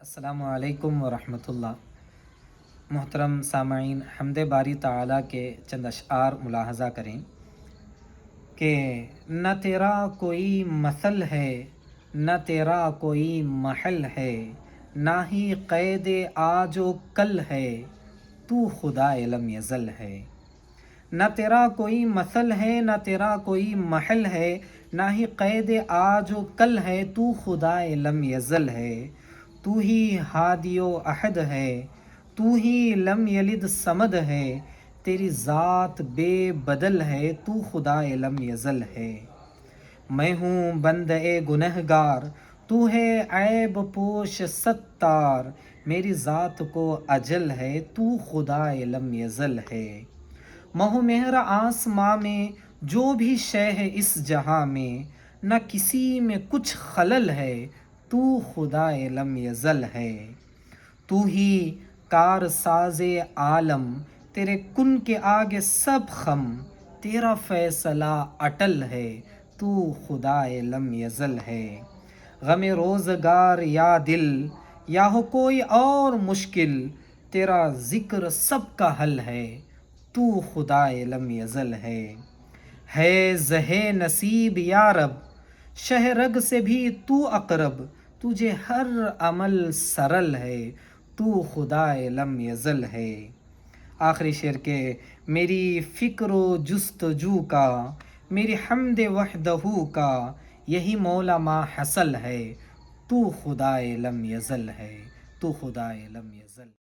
السلام علیکم ورحمۃ اللہ۔ محترم سامعین، حمد باری تعالیٰ کے چند اشعار ملاحظہ کریں کہ نہ تیرا کوئی مثل ہے، نہ تیرا کوئی محل ہے، نہ ہی قید آج و کل ہے، تو خدا لم یزل ہے۔ نہ تیرا کوئی مثل ہے، نہ تیرا کوئی محل ہے، نہ ہی قید آج و کل ہے، تو خدا لم یزل ہے۔ تو ہی ہادی و احد ہے، تو ہی لم یلد صمد ہے، تیری ذات بے بدل ہے، تو خدا لم یزل ہے۔ میں ہوں بندہ گنہگار، تو ہے عیب پوش ستار، میری ذات کو اجل ہے، تو خدا لم یزل ہے۔ مہ و مہر آسماں میں جو بھی شے ہے اس جہاں میں، نہ کسی میں کچھ خلل ہے، تو خدا لم یزل ہے۔ تو ہی کار ساز عالم، تیرے کن کے آگے سب خم، تیرا فیصلہ اٹل ہے، تو خدا لم یزل ہے۔ غم روزگار یا دل، یا ہو کوئی اور مشکل، تیرا ذکر سب کا حل ہے، تو خدا لم یزل ہے زہ نصیب یا رب، شہ رگ سے بھی تو اقرب، تجھے ہر عمل سرل ہے، تو خدا لم یزل ہے۔ آخری شعر کہ میری فکر و جستجو کا، میری حمد وحدہ کا، یہی مولا ما حصل ہے، تو خدا لم یزل ہے، تو خدا لم یزل۔